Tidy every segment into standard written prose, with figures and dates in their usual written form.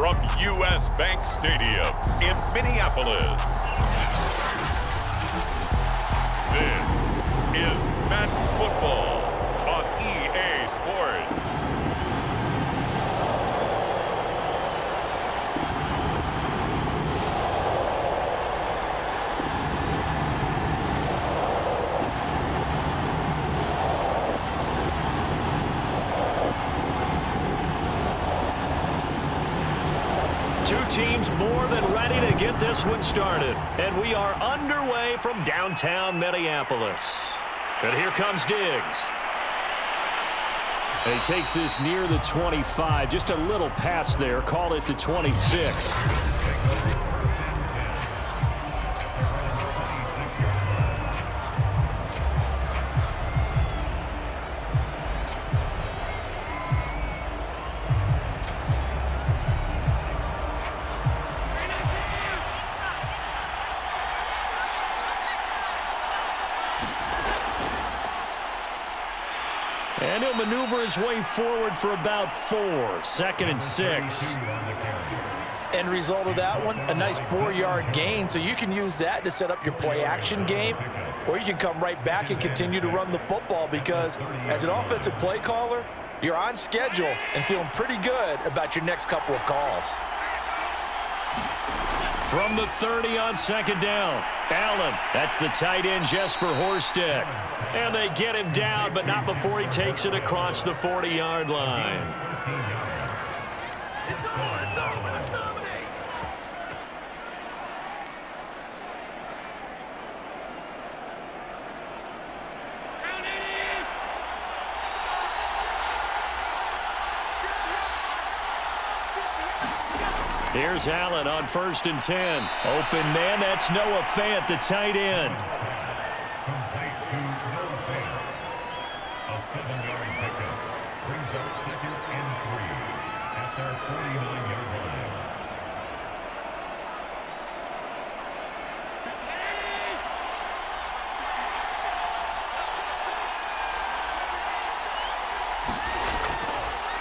from U.S. Bank Stadium in Minneapolis. This is Madden Football on EA Sports. Two teams more than ready to get this one started. And we are underway from downtown Minneapolis. And here comes Diggs. And he takes this near the 25. Just a little pass there. Call it the 26. And he'll maneuver his way forward for about 4. 2nd and 6. End result of that one, a nice 4-yard gain. So you can use that to set up your play-action game, or you can come right back and continue to run the football because as an offensive play caller, you're on schedule and feeling pretty good about your next couple of calls. From the 30 on 2nd down, Allen. That's the tight end, Jesper Horsted. And they get him down, but not before he takes it across the 40-yard line. Here's Allen on 1st and 10. Open man, that's Noah Fant, the tight end. A 7-yard pickup brings up 2nd and 3 at their 49-yard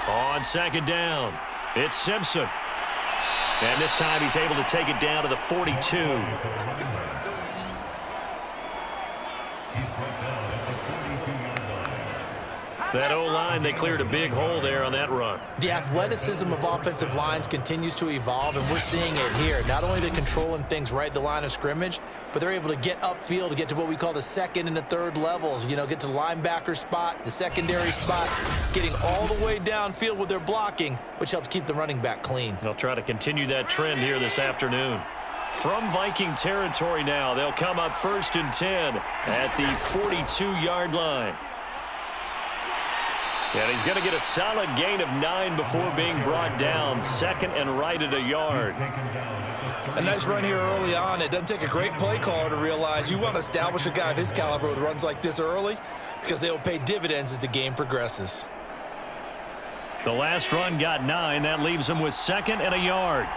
line. On 2nd down, it's Simpson. And this time he's able to take it down to the 42. That O-line, they cleared a big hole there on that run. The athleticism of offensive lines continues to evolve, and we're seeing it here. Not only are they controlling things right at the line of scrimmage, but they're able to get upfield to get to what we call the 2nd and the 3rd levels. You know, get to the linebacker spot, the secondary spot, getting all the way downfield with their blocking, which helps keep the running back clean. They'll try to continue that trend here this afternoon. From Viking territory now, they'll come up 1st and 10 at the 42-yard line. And he's going to get a solid gain of 9 before being brought down. 2nd and right at a yard. A nice run here early on. It doesn't take a great play caller to realize you want to establish a guy of his caliber with runs like this early because they will pay dividends as the game progresses. The last run got 9. That leaves him with 2nd and a yard.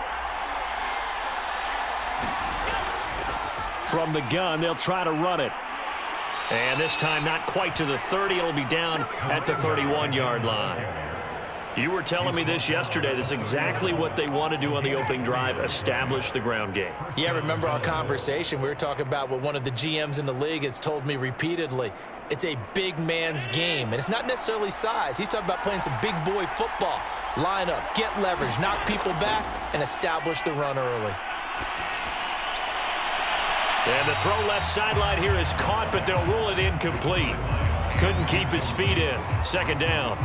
From the gun, they'll try to run it. And this time not quite to the 30. It'll be down at the 31-yard line. You were telling me this yesterday. This is exactly what they want to do on the opening drive, establish the ground game. Yeah, remember our conversation. We were talking about what one of the GMs in the league has told me repeatedly. It's a big man's game, and it's not necessarily size. He's talking about playing some big boy football. Line up, get leverage, knock people back, and establish the run early. And the throw left sideline here is caught, but they'll rule it incomplete. Couldn't keep his feet in. 2nd down.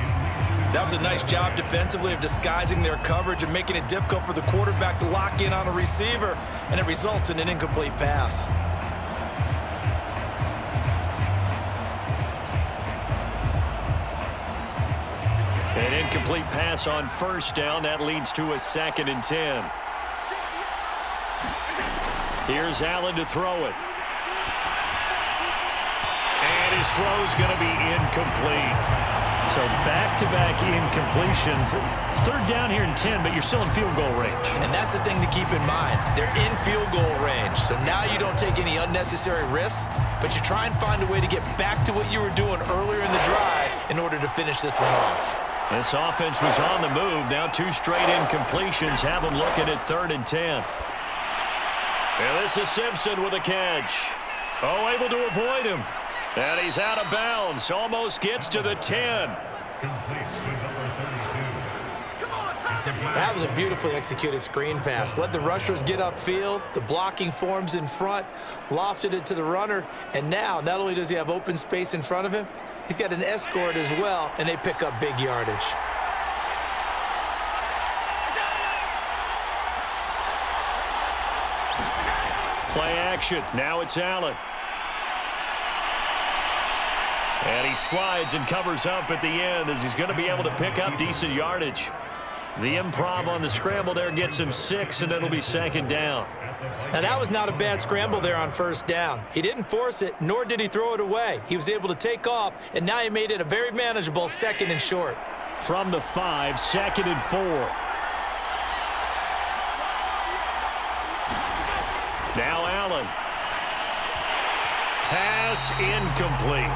That was a nice job defensively of disguising their coverage and making it difficult for the quarterback to lock in on a receiver, and it results in an incomplete pass. An incomplete pass on 1st down. That leads to a 2nd and 10. Here's Allen to throw it. And his throw's going to be incomplete. So back-to-back incompletions. 3rd down here and 10, but you're still in field goal range. And that's the thing to keep in mind. They're in field goal range. So now you don't take any unnecessary risks, but you try and find a way to get back to what you were doing earlier in the drive in order to finish this one off. This offense was on the move. Now 2 straight incompletions have them looking at 3rd and 10. And this is Simpson with a catch. Oh, able to avoid him. And he's out of bounds. Almost gets to the 10. That was a beautifully executed screen pass. Let the rushers get upfield. The blocking forms in front. Lofted it to the runner. And now, not only does he have open space in front of him, he's got an escort as well, and they pick up big yardage. Play action. Now it's Allen. And he slides and covers up at the end as he's going to be able to pick up decent yardage. The improv on the scramble there gets him 6, and it'll be 2nd down. Now, that was not a bad scramble there on 1st down. He didn't force it, nor did he throw it away. He was able to take off, and now he made it a very manageable 2nd and short. From the 5, 2nd and 4. Now Allen. Pass incomplete.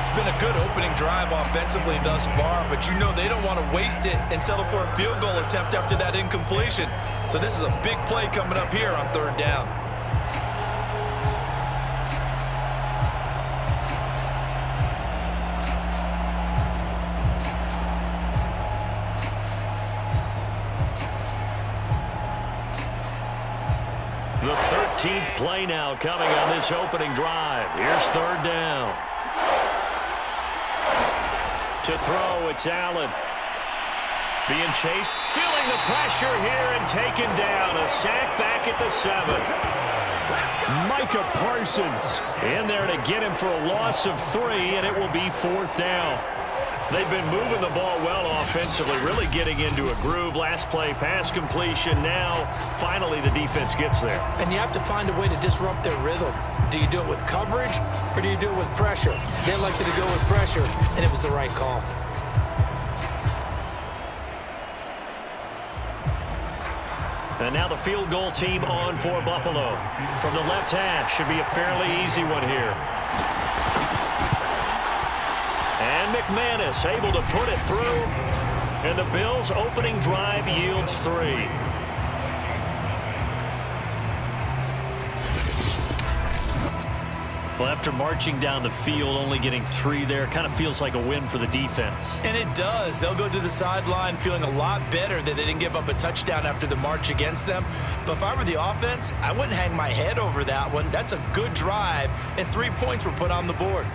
It's been a good opening drive offensively thus far, but you know they don't want to waste it and settle for a field goal attempt after that incompletion. So this is a big play coming up here on 3rd down. The 13th play now coming on this opening drive. Here's 3rd down. To throw, it's Allen. Being chased, feeling the pressure here and taken down. A sack back at the 7. Micah Parsons in there to get him for a loss of 3, and it will be 4th down. They've been moving the ball well offensively, really getting into a groove. Last play, pass completion. Now, finally, the defense gets there. And you have to find a way to disrupt their rhythm. Do you do it with coverage, or do you do it with pressure? They elected to go with pressure, and it was the right call. And now the field goal team on for Buffalo. From the left hash, should be a fairly easy one here. And McManus able to put it through. And the Bills' opening drive yields 3. Well, after marching down the field, only getting 3 there, kind of feels like a win for the defense. And it does. They'll go to the sideline feeling a lot better that they didn't give up a touchdown after the march against them. But if I were the offense, I wouldn't hang my head over that one. That's a good drive, and 3 points were put on the board.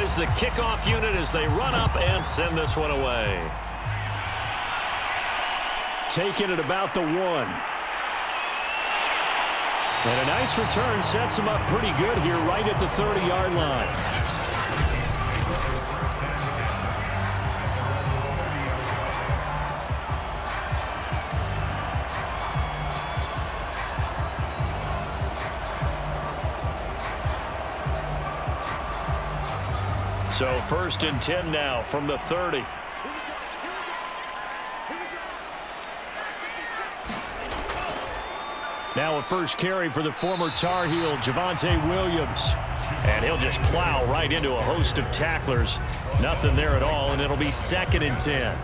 Is the kickoff unit as they run up and send this one away. Taking it about the 1. And a nice return sets them up pretty good here right at the 30-yard line. So 1st and 10 now from the 30. Now a first carry for the former Tar Heel, Javonte Williams. And he'll just plow right into a host of tacklers. Nothing there at all, and it'll be 2nd and 10.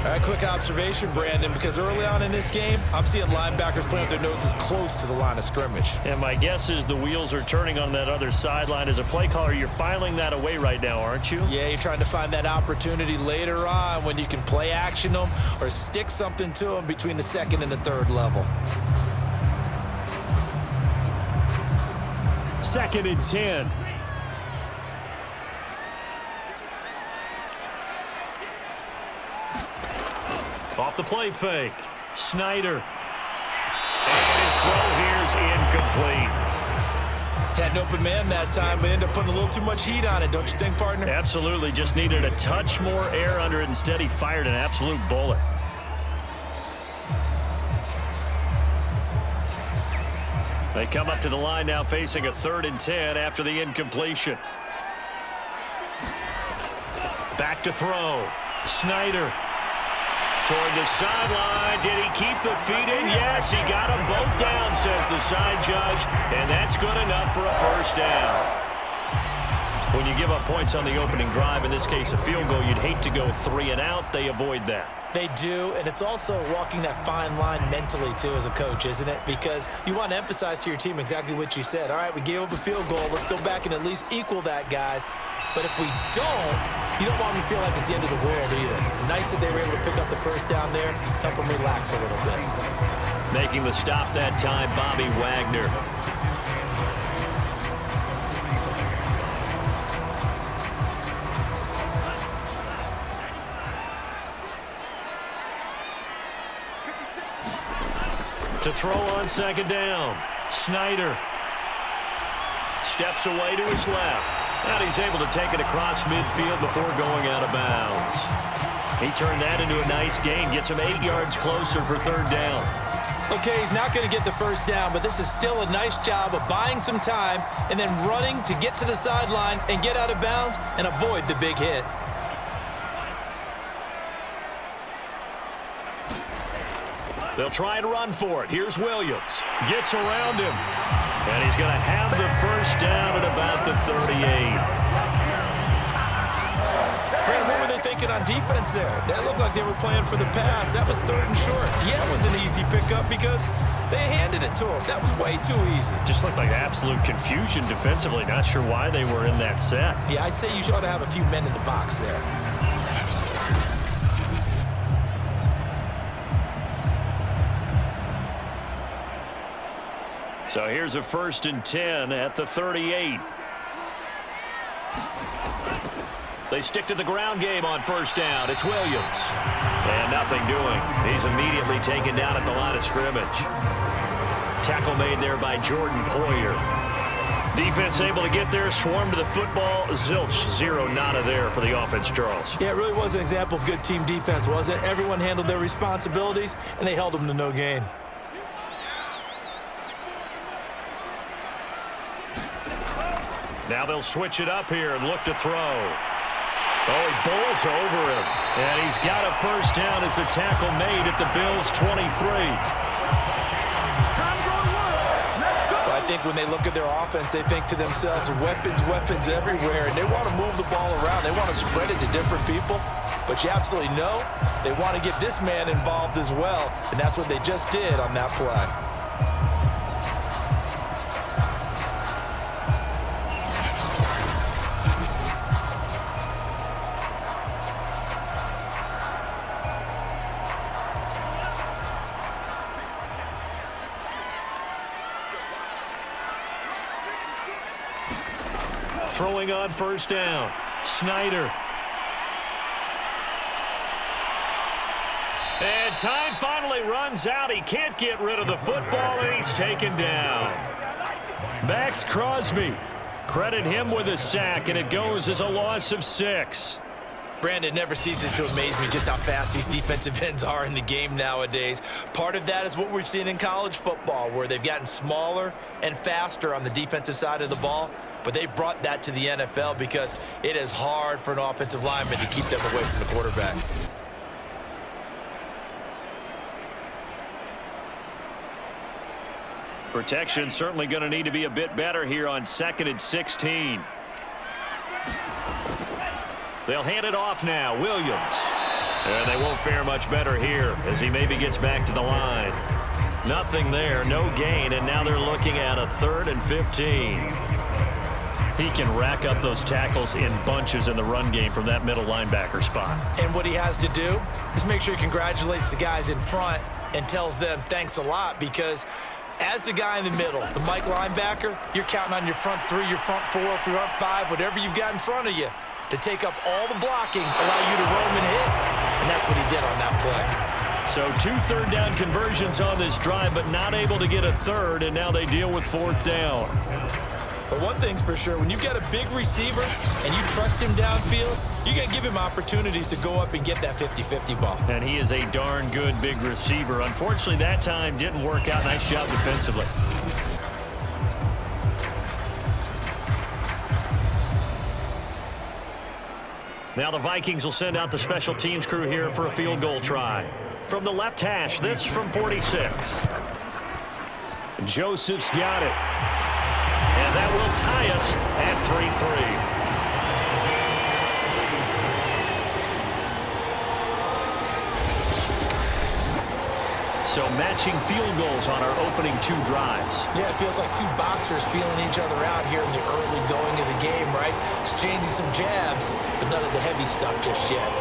A quick observation, Brandon, because early on in this game, I'm seeing linebackers playing with their noses close to the line of scrimmage. And my guess is the wheels are turning on that other sideline. As a play caller, you're filing that away right now, aren't you? Yeah, you're trying to find that opportunity later on when you can play action them or stick something to them between the 2nd and the 3rd level. 2nd and 10. Off the play fake. Snyder. And his throw here's incomplete. Had an open man that time, but ended up putting a little too much heat on it, don't you think, partner? Absolutely. Just needed a touch more air under it. Instead, he fired an absolute bullet. They come up to the line now facing a 3rd and 10 after the incompletion. Back to throw. Snyder. toward the sideline. Did he keep the feet in? Yes, he got them both down, says the side judge, and that's good enough for a first down. When you give up points on the opening drive, in this case a field goal, you'd hate to go 3 and out. They avoid that. They do, and it's also walking that fine line mentally, too, as a coach, isn't it? Because you want to emphasize to your team exactly what you said. All right, we gave up a field goal. Let's go back and at least equal that, guys. But if we don't, you don't want them to feel like it's the end of the world either. Nice that they were able to pick up the first down there, help them relax a little bit. Making the stop that time, Bobby Wagner. To throw on second down, Snyder steps away to his left. And he's able to take it across midfield before going out of bounds. He turned that into a nice gain, gets him 8 yards closer for third down. Okay, he's not going to get the first down, but this is still a nice job of buying some time and then running to get to the sideline and get out of bounds and avoid the big hit. They'll try and run for it. Here's Williams. Gets around him. And he's going to have the first down at about the 38. Brandon, what were they thinking on defense there? That looked like they were playing for the pass. That was 3rd and short. Yeah, it was an easy pickup because they handed it to him. That was way too easy. Just looked like absolute confusion defensively. Not sure why they were in that set. Yeah, I'd say you ought to have a few men in the box there. So here's a 1st and 10 at the 38. They stick to the ground game on first down. It's Williams. And nothing doing. He's immediately taken down at the line of scrimmage. Tackle made there by Jordan Poyer. Defense able to get there, swarm to the football. Zilch, 0 nada there for the offense, Charles. Yeah, it really was an example of good team defense, wasn't it? Everyone handled their responsibilities, and they held them to no gain. Now they'll switch it up here and look to throw. Oh, he bowls over him. And he's got a first down as the tackle made at the Bills' 23. Well, I think when they look at their offense, they think to themselves, weapons, weapons everywhere, and they want to move the ball around. They want to spread it to different people. But you absolutely know they want to get this man involved as well, and that's what they just did on that play. Throwing on first down, Snyder. And time finally runs out. He can't get rid of the football, and he's taken down. Max Crosby. Credit him with a sack, and it goes as a loss of 6. Brandon, never ceases to amaze me just how fast these defensive ends are in the game nowadays. Part of that is what we've seen in college football, where they've gotten smaller and faster on the defensive side of the ball. But they brought that to the NFL because it is hard for an offensive lineman to keep them away from the quarterback. Protection certainly going to need to be a bit better here on 2nd and 16. They'll hand it off now. Williams. And they won't fare much better here as he maybe gets back to the line. Nothing there, no gain, and now they're looking at a 3rd and 15. He can rack up those tackles in bunches in the run game from that middle linebacker spot. And what he has to do is make sure he congratulates the guys in front and tells them thanks a lot, because as the guy in the middle, the Mike linebacker, you're counting on your front 3, your front 4, your front 5, whatever you've got in front of you to take up all the blocking, allow you to roam and hit, and that's what he did on that play. So 2 third down conversions on this drive, but not able to get a third, and now they deal with 4th down. But one thing's for sure, when you've got a big receiver and you trust him downfield, you're going to give him opportunities to go up and get that 50-50 ball. And he is a darn good big receiver. Unfortunately, that time didn't work out. Nice job defensively. Now the Vikings will send out the special teams crew here for a field goal try. From the left hash, this from 46. Joseph's got it. And that will tie us at 3-3. So matching field goals on our opening 2 drives. Yeah, it feels like 2 boxers feeling each other out here in the early going of the game, right? Exchanging some jabs, but none of the heavy stuff just yet.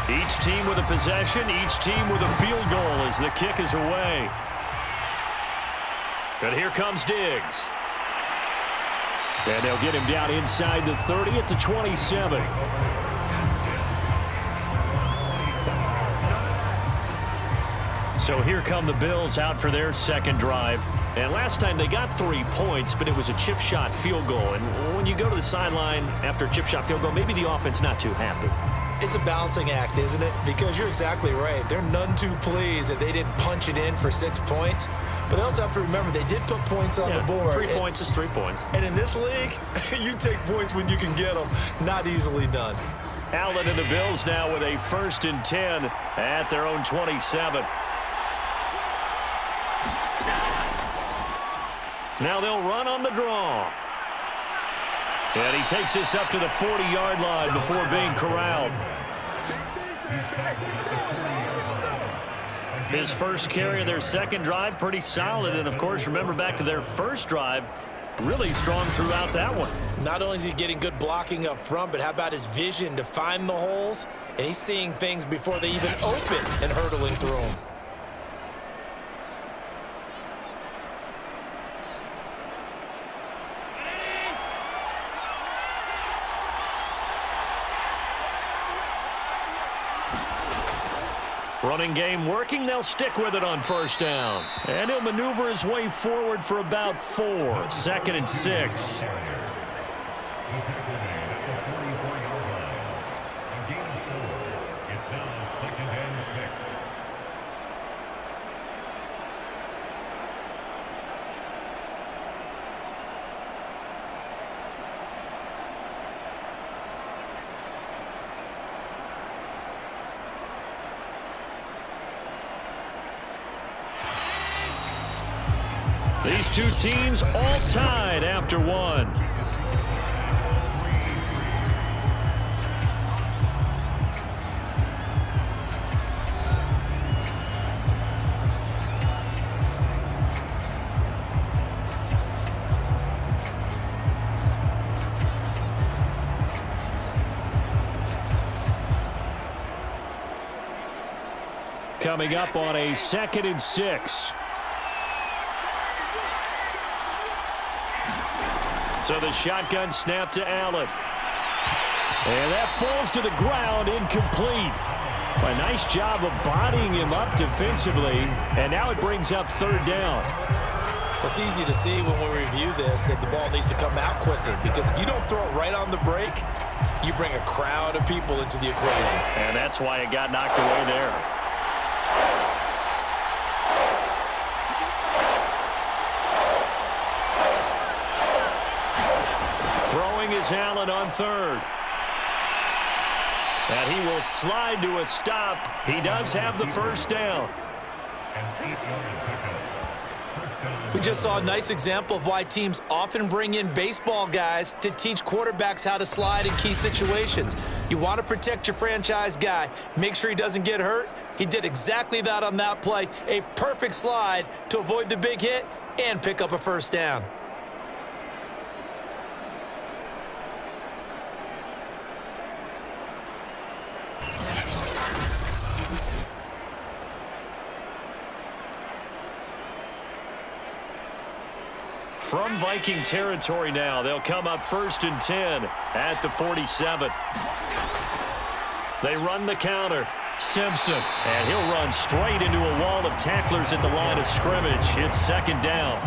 Each team with a possession, each team with a field goal as the kick is away. But here comes Diggs. And they'll get him down inside the 30 at the 27. So here come the Bills out for their second drive. And last time they got 3 points, but it was a chip shot field goal. And when you go to the sideline after a chip shot field goal, maybe the offense not too happy. It's a balancing act, isn't it? Because you're exactly right. They're none too pleased that they didn't punch it in for 6 points. But they also have to remember they did put points on the board. 3 points is 3 points. And in this league, you take points when you can get them. Not easily done. Allen and the Bills now with a 1st and 10 at their own 27. Now they'll run on the draw. And he takes this up to the 40-yard line before being corralled. His first carry of their second drive, pretty solid. And, of course, remember back to their first drive, really strong throughout that one. Not only is he getting good blocking up front, but how about his vision to find the holes? And he's seeing things before they even open and hurtling through them. Running game working. They'll stick with it on 1st down. And he'll maneuver his way forward for about 4. 2nd and 6. These 2 teams all tied after 1. Coming up on a 2nd and 6. So the shotgun snap to Allen. And that falls to the ground, incomplete. A nice job of bodying him up defensively. And now it brings up 3rd down. It's easy to see when we review this that the ball needs to come out quicker. Because if you don't throw it right on the break, you bring a crowd of people into the equation. And that's why it got knocked away there. Is Allen on 3rd. And he will slide to a stop. He does have the 1st down. We just saw a nice example of why teams often bring in baseball guys to teach quarterbacks how to slide in key situations. You want to protect your franchise guy. Make sure he doesn't get hurt. He did exactly that on that play. A perfect slide to avoid the big hit and pick up a 1st down. From Viking territory now, they'll come up 1st and 10 at the 47. They run the counter. Simpson, and he'll run straight into a wall of tacklers at the line of scrimmage. It's 2nd down.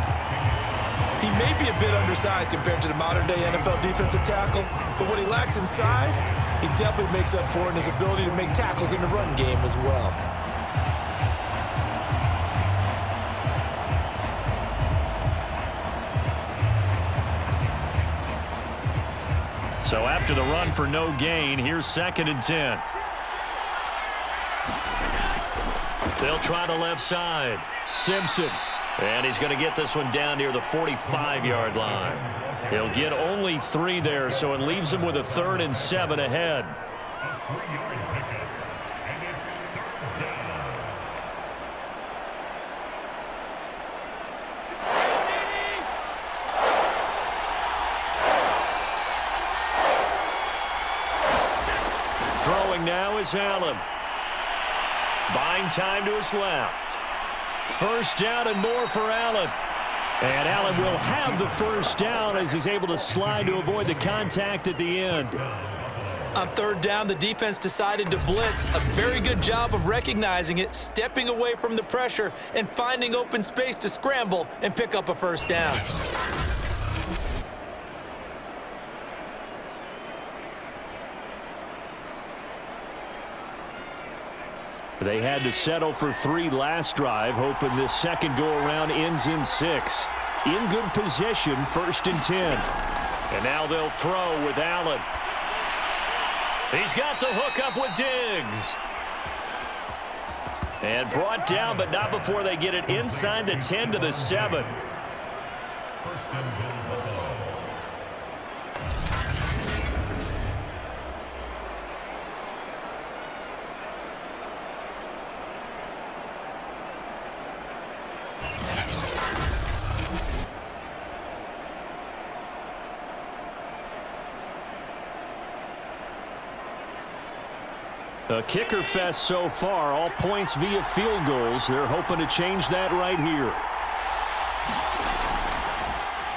He may be a bit undersized compared to the modern-day NFL defensive tackle, but what he lacks in size, he definitely makes up for in his ability to make tackles in the run game as well. So after the run for no gain, here's 2nd and 10. They'll try the left side. Simpson. And he's going to get this one down near the 45-yard line. He'll get only 3 there, so it leaves him with a 3rd and 7 ahead. A 3-yard pickup, and it's 3rd down. Throwing now is Allen. Buying time to his left. 1st down and more for Allen. And Allen will have the 1st down as he's able to slide to avoid the contact at the end. On 3rd down, the defense decided to blitz. A very good job of recognizing it, stepping away from the pressure, and finding open space to scramble and pick up a 1st down. They had to settle for 3 last drive, hoping this second go-around ends in 6. In good position, 1st and 10. And now they'll throw with Allen. He's got the hook up with Diggs. And brought down, but not before they get it inside the 10 to the 7. 1st and goal, Buffalo. A kicker fest so far, all points via field goals. They're hoping to change that right here.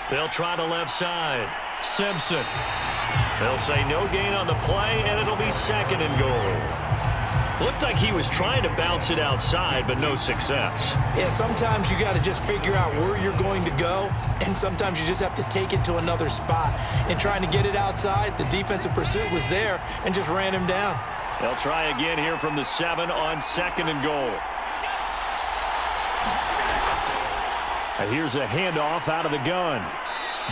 They'll try the left side. Simpson. They'll say no gain on the play, and it'll be 2nd and goal. Looked like he was trying to bounce it outside, but no success. Yeah, sometimes you got to just figure out where you're going to go, and sometimes you just have to take it to another spot. And trying to get it outside, the defensive pursuit was there and just ran him down. They'll try again here from the 7 on 2nd and goal. And here's a handoff out of the gun.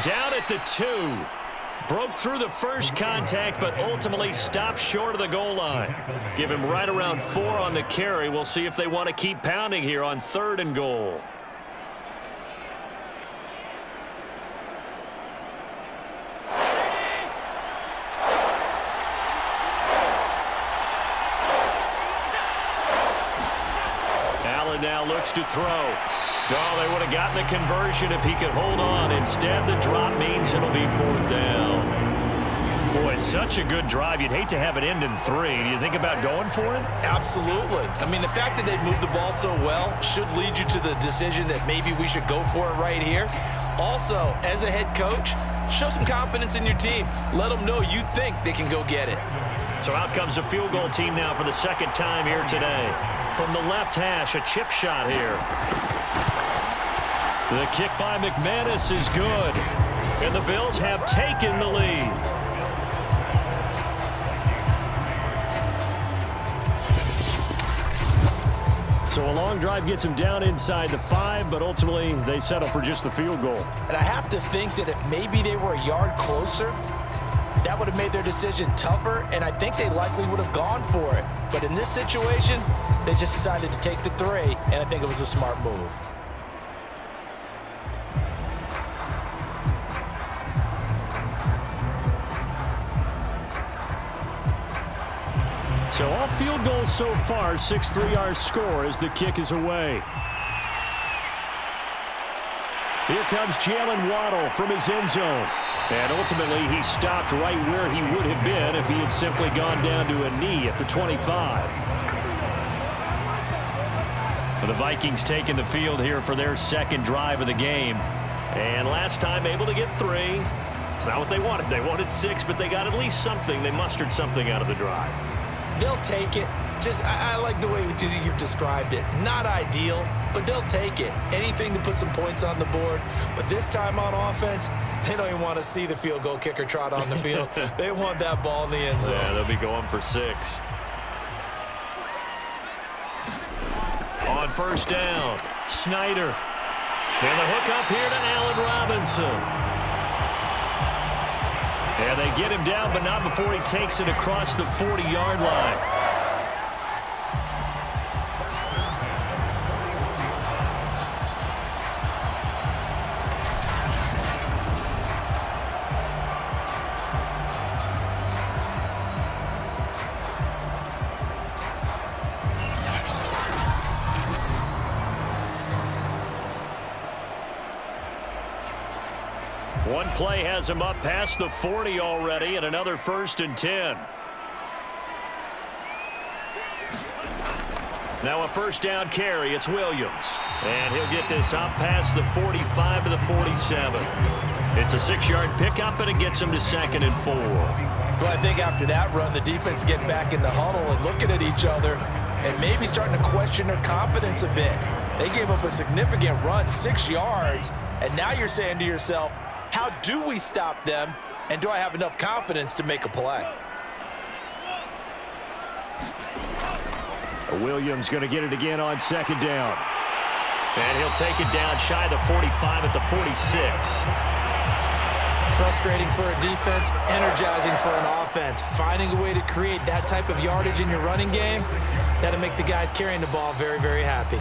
Down at the 2. Broke through the first contact, but ultimately stopped short of the goal line. Give him right around 4 on the carry. We'll see if they want to keep pounding here on 3rd and goal. Now looks to throw. Oh, they would have gotten the conversion if he could hold on. Instead, the drop means it'll be 4th down. Boy, such a good drive. You'd hate to have it end in 3. Do you think about going for it? Absolutely. I mean, the fact that they've moved the ball so well should lead you to the decision that maybe we should go for it right here. Also, as a head coach, show some confidence in your team. Let them know you think they can go get it. So out comes a field goal team now for the 2nd time here today. From the left hash, a chip shot here. The kick by McManus is good. And the Bills have taken the lead. So a long drive gets them down inside the 5, but ultimately they settle for just the field goal. And I have to think that if maybe they were a yard closer, that would have made their decision tougher, and I think they likely would have gone for it. But in this situation, they just decided to take the 3, and I think it was a smart move. So all field goals so far, 6-3 our score as the kick is away. Here comes Jalen Waddle from his end zone. And ultimately, he stopped right where he would have been if he had simply gone down to a knee at the 25. The Vikings taking the field here for their 2nd drive of the game. And last time able to get 3. It's not what they wanted. They wanted 6, but they got at least something. They mustered something out of the drive. They'll take it. I like the way you've described it. Not ideal, but they'll take it. Anything to put some points on the board. But this time on offense, they don't even want to see the field goal kicker trot on the field. They want that ball in the end zone. Yeah, they'll be going for 6. On first down, Snyder. And the hook up here to Allen Robinson. And they get him down, but not before he takes it across the 40-yard line. One play has him up past the 40 already, and another 1st and 10. Now a first down carry. It's Williams. And he'll get this up past the 45 to the 47. It's a 6-yard pickup, and it gets him to 2nd and 4. Well, I think after that run, the defense is getting back in the huddle and looking at each other and maybe starting to question their confidence a bit. They gave up a significant run, 6 yards, and now you're saying to yourself, how do we stop them, and do I have enough confidence to make a play? Williams going to get it again on 2nd down. And he'll take it down shy of the 45 at the 46. Frustrating for a defense, energizing for an offense. Finding a way to create that type of yardage in your running game, that'll make the guys carrying the ball very, very happy.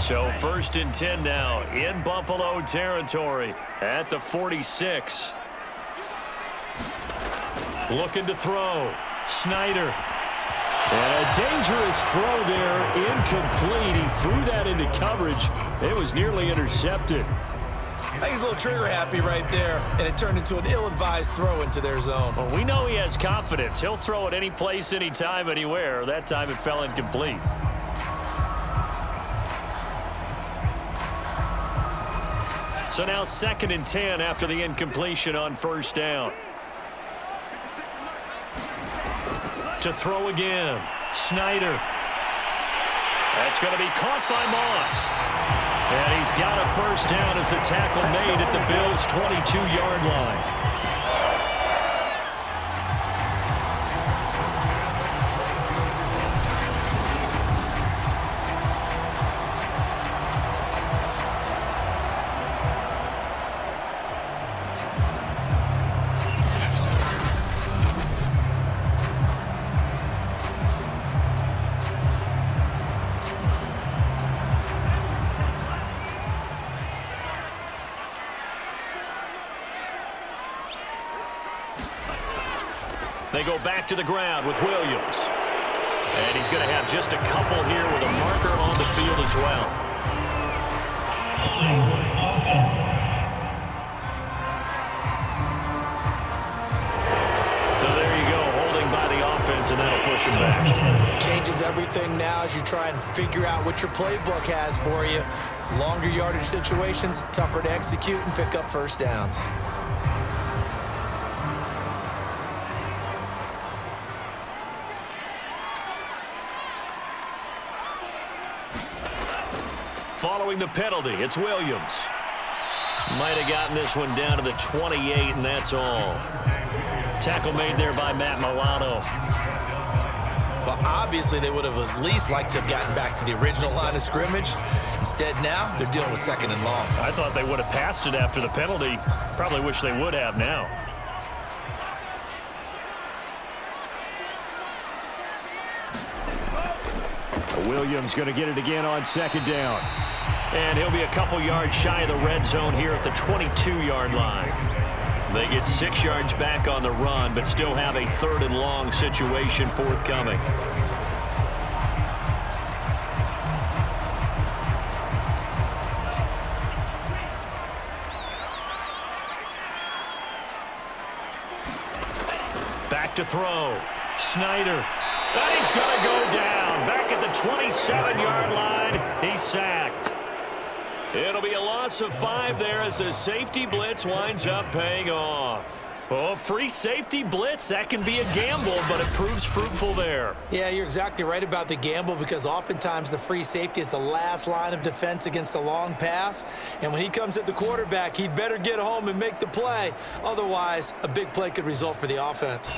So 1st and 10 now in Buffalo territory at the 46. Looking to throw. Snyder. And a dangerous throw there, incomplete. He threw that into coverage. It was nearly intercepted. I think he's a little trigger happy right there, and it turned into an ill-advised throw into their zone. Well, we know he has confidence. He'll throw it any place, anytime, anywhere. That time it fell incomplete. So now 2nd and 10 after the incompletion on first down. To throw again. Snyder. That's going to be caught by Moss. And he's got a first down as the tackle made at the Bills' 22-yard line. They go back to the ground with Williams. And he's going to have just a couple here with a marker on the field as well. So there you go, holding by the offense, and that'll push him back. Changes everything now as you try and figure out what your playbook has for you. Longer yardage situations, tougher to execute and pick up first downs. Following the penalty, it's Williams. Might have gotten this one down to the 28, and that's all. Tackle made there by Matt Milano. Well, obviously, they would have at least liked to have gotten back to the original line of scrimmage. Instead, now, they're dealing with 2nd and long. I thought they would have passed it after the penalty. Probably wish they would have now. Williams going to get it again on 2nd down. And he'll be a couple yards shy of the red zone here at the 22-yard line. They get 6 yards back on the run, but still have a 3rd and long situation forthcoming. Back to throw. Snyder. And he's going to go down. Back at the 27-yard line. He's sacked. It'll be a loss of 5 there as the safety blitz winds up paying off. Oh, free safety blitz, that can be a gamble, but it proves fruitful there. Yeah, you're exactly right about the gamble because oftentimes the free safety is the last line of defense against a long pass. And when he comes at the quarterback, he'd better get home and make the play. Otherwise, a big play could result for the offense.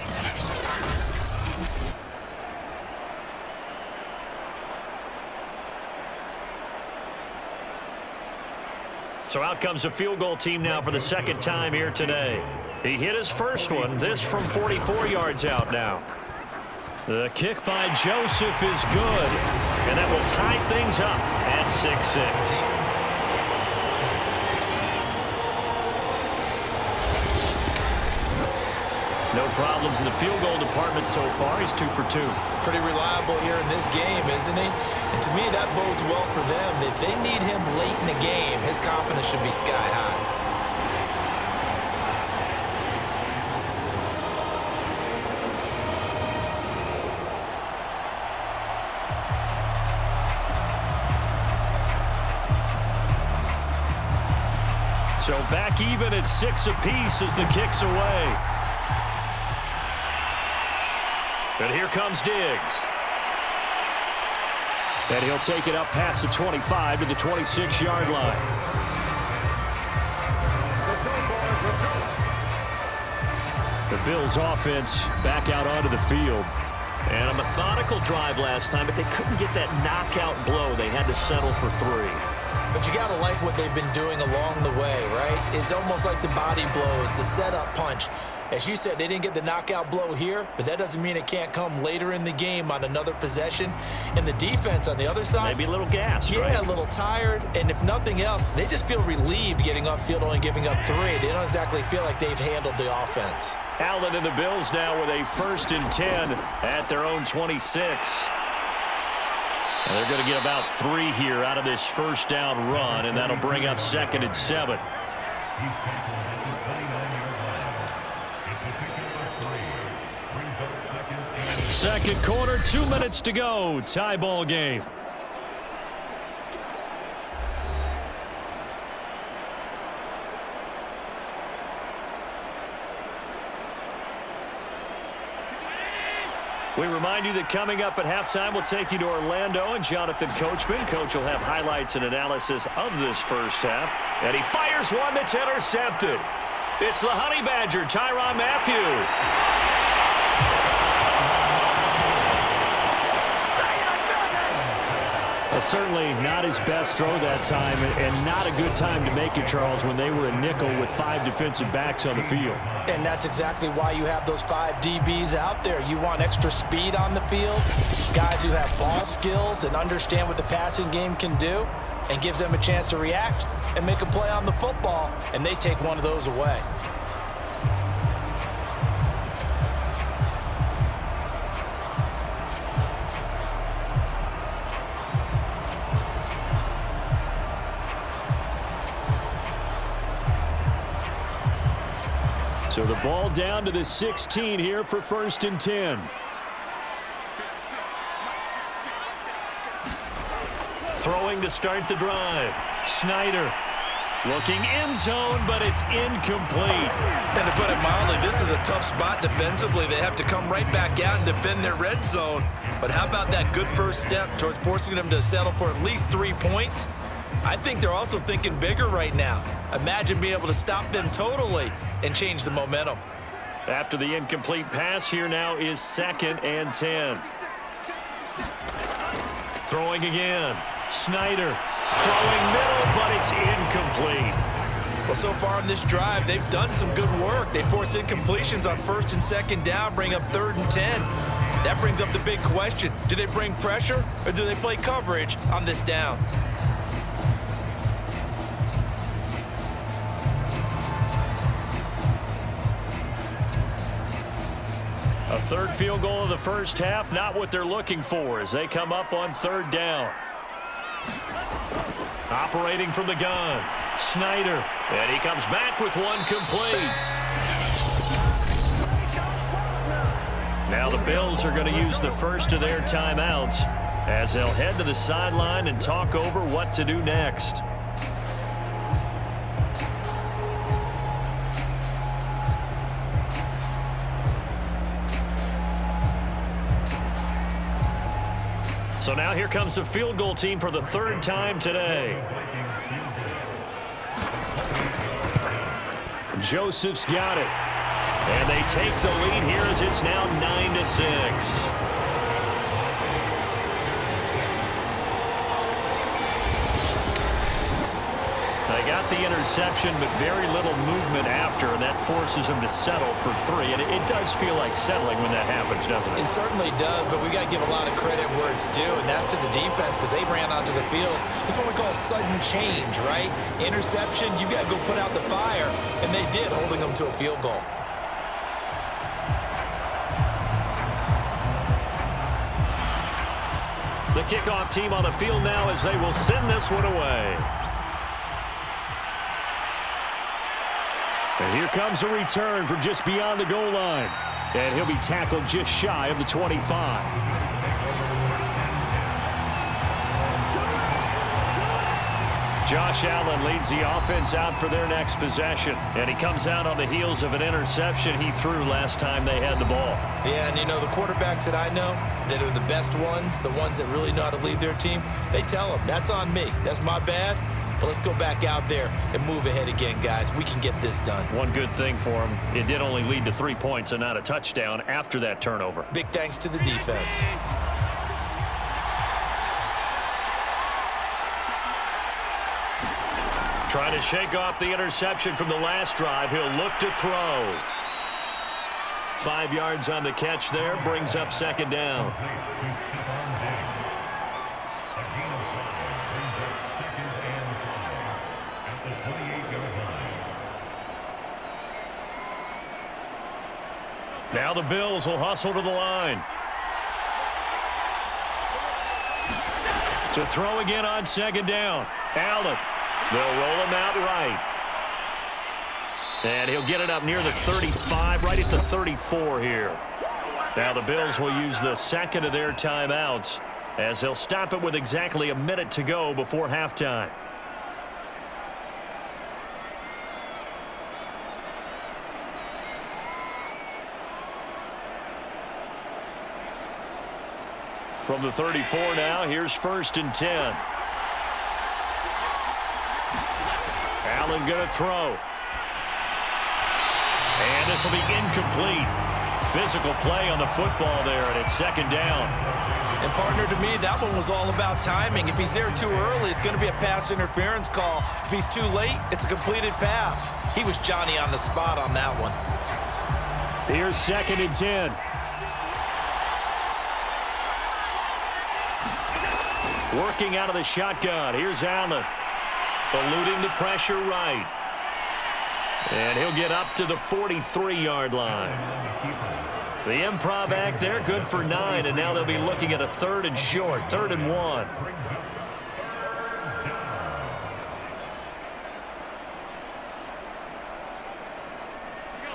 So out comes a field goal team now for the second time here today. He hit his first one, this from 44 yards out now. The kick by Joseph is good, and that will tie things up at 6-6. No problems in the field goal department so far. He's 2 for 2. Pretty reliable here in this game, isn't he? And to me, that bodes well for them. If they need him late in the game, his confidence should be sky high. So back even at 6 apiece as the kick's away. And here comes Diggs. And he'll take it up past the 25 to the 26-yard line. The Bills offense back out onto the field. And a methodical drive last time, but they couldn't get that knockout blow. They had to settle for 3. But you got to like what they've been doing along the way, right? It's almost like the body blows, the setup punch. As you said, they didn't get the knockout blow here, but that doesn't mean it can't come later in the game on another possession. And the defense on the other side, maybe a little gassed, right? Yeah, a little tired. And if nothing else, they just feel relieved getting upfield, only giving up 3. They don't exactly feel like they've handled the offense. Allen and the Bills now with a 1st and 10 at their own 26. And they're going to get about 3 here out of this first down run, and that'll bring up 2nd and 7. Second quarter, 2 minutes to go. Tie ball game. We remind you that coming up at halftime, we'll take you to Orlando and Jonathan Coachman. Coach will have highlights and analysis of this first half. And he fires one that's intercepted. It's the Honey Badger, Tyrann Mathieu. Well, certainly not his best throw that time, and not a good time to make it, Charles, when they were a nickel with 5 defensive backs on the field. And that's exactly why you have those 5 DBs out there. You want extra speed on the field, guys who have ball skills and understand what the passing game can do, and gives them a chance to react and make a play on the football, and they take one of those away. So the ball down to the 16 here for 1st and 10. Throwing to start the drive. Snyder looking end zone, but it's incomplete. And to put it mildly, this is a tough spot defensively. They have to come right back out and defend their red zone. But how about that good first step towards forcing them to settle for at least 3 points? I think they're also thinking bigger right now. Imagine being able to stop them totally and change the momentum. After the incomplete pass, here now is 2nd and 10. Throwing again. Snyder throwing middle, but it's incomplete. Well, so far in this drive, they've done some good work. They force incompletions on 1st and 2nd down, bring up 3rd and 10. That brings up the big question. Do they bring pressure or do they play coverage on this down? A 3rd field goal of the first half, not what they're looking for as they come up on 3rd down. Operating from the gun, Snyder, and he comes back with one complete. Now the Bills are going to use the first of their timeouts as they'll head to the sideline and talk over what to do next. So now here comes the field goal team for the third time today. Joseph's got it. And they take the lead here as it's now 9-6. They got the interception, but very little movement after, and that forces them to settle for 3. And it does feel like settling when that happens, doesn't it? It certainly does, but we got to give a lot of credit where it's due, and that's to the defense because they ran onto the field. This is what we call sudden change, right? Interception, you got to go put out the fire, and they did, holding them to a field goal. The kickoff team on the field now as they will send this one away. And here comes a return from just beyond the goal line. And he'll be tackled just shy of the 25. Josh Allen leads the offense out for their next possession. And he comes out on the heels of an interception he threw last time they had the ball. Yeah, and you know, the quarterbacks that I know that are the best ones, the ones that really know how to lead their team, they tell them, that's on me. That's my bad. But let's go back out there and move ahead again, guys. We can get this done. One good thing for him, it did only lead to 3 points and not a touchdown after that turnover. Big thanks to the defense. Trying to shake off the interception from the last drive. He'll look to throw. 5 yards on the catch there, brings up second down. Now the Bills will hustle to the line. To throw again on second down. Allen. They'll roll him out right. And he'll get it up near the 35, right at the 34 here. Now the Bills will use the second of their timeouts as they'll stop it with exactly a minute to go before halftime. From the 34 now, here's 1st and 10. Allen going to throw. And this will be incomplete. Physical play on the football there, and it's second down. And partner, to me, that one was all about timing. If he's there too early, it's going to be a pass interference call. If he's too late, it's a completed pass. He was Johnny on the spot on that one. Here's 2nd and 10. Working out of the shotgun. Here's Allen. Eluding the pressure right. And he'll get up to the 43-yard line. The improv act there, good for 9. And now they'll be looking at a 3rd and short, 3rd and 1.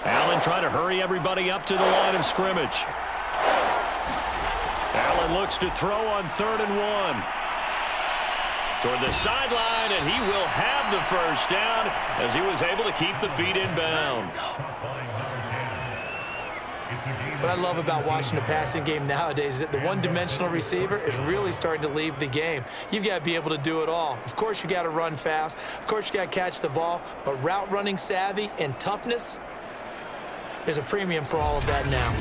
Allen trying to hurry everybody up to the line of scrimmage. Allen looks to throw on 3rd and 1. Toward the sideline, and he will have the first down as he was able to keep the feet in bounds. What I love about watching the passing game nowadays is that the one-dimensional receiver is really starting to leave the game. You've got to be able to do it all. Of course, you got to run fast. Of course, you got to catch the ball. But route running savvy and toughness, there's a premium for all of that now.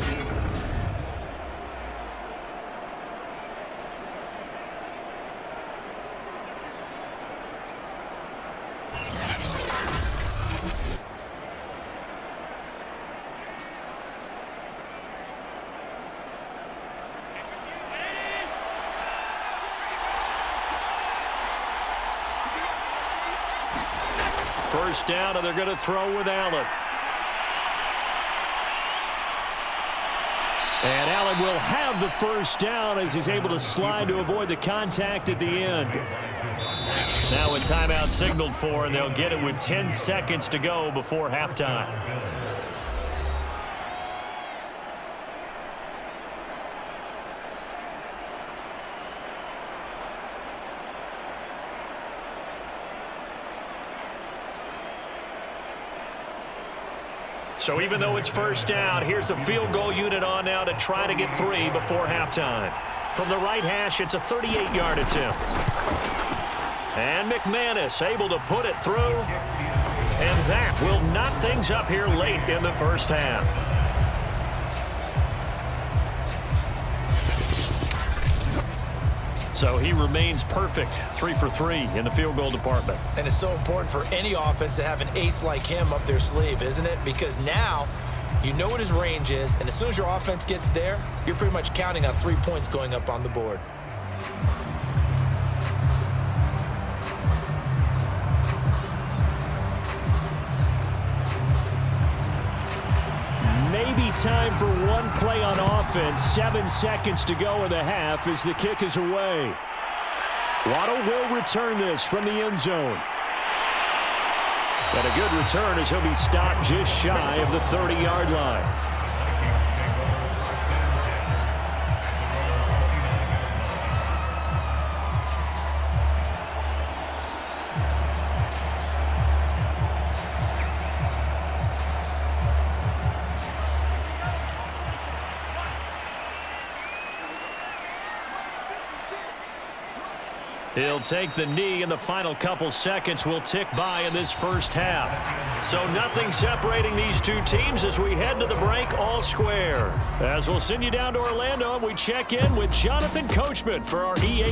First down, and they're going to throw with Allen. And Allen will have the first down as he's able to slide to avoid the contact at the end. Now a timeout signaled for, and they'll get it with 10 seconds to go before halftime. So even though it's first down, here's the field goal unit on now to try to get 3 before halftime. from the right hash. It's a 38-yard attempt. And McManus able to put it through. And that will knock things up here late in the first half. So he remains perfect, 3 for 3 in the field goal department. And it's so important for any offense to have an ace like him up their sleeve, isn't it? Because now you know what his range is, and as soon as your offense gets there, you're pretty much counting on 3 points going up on the board. Maybe time for one play on offense. 7 seconds to go in the half as the kick is away. Waddle will return this from the end zone. And a good return as he'll be stopped just shy of the 30-yard line. He'll take the knee, and the final couple seconds will tick by in this first half. So nothing separating these two teams as we head to the break all square. As we'll send you down to Orlando, and we check in with Jonathan Coachman for our EA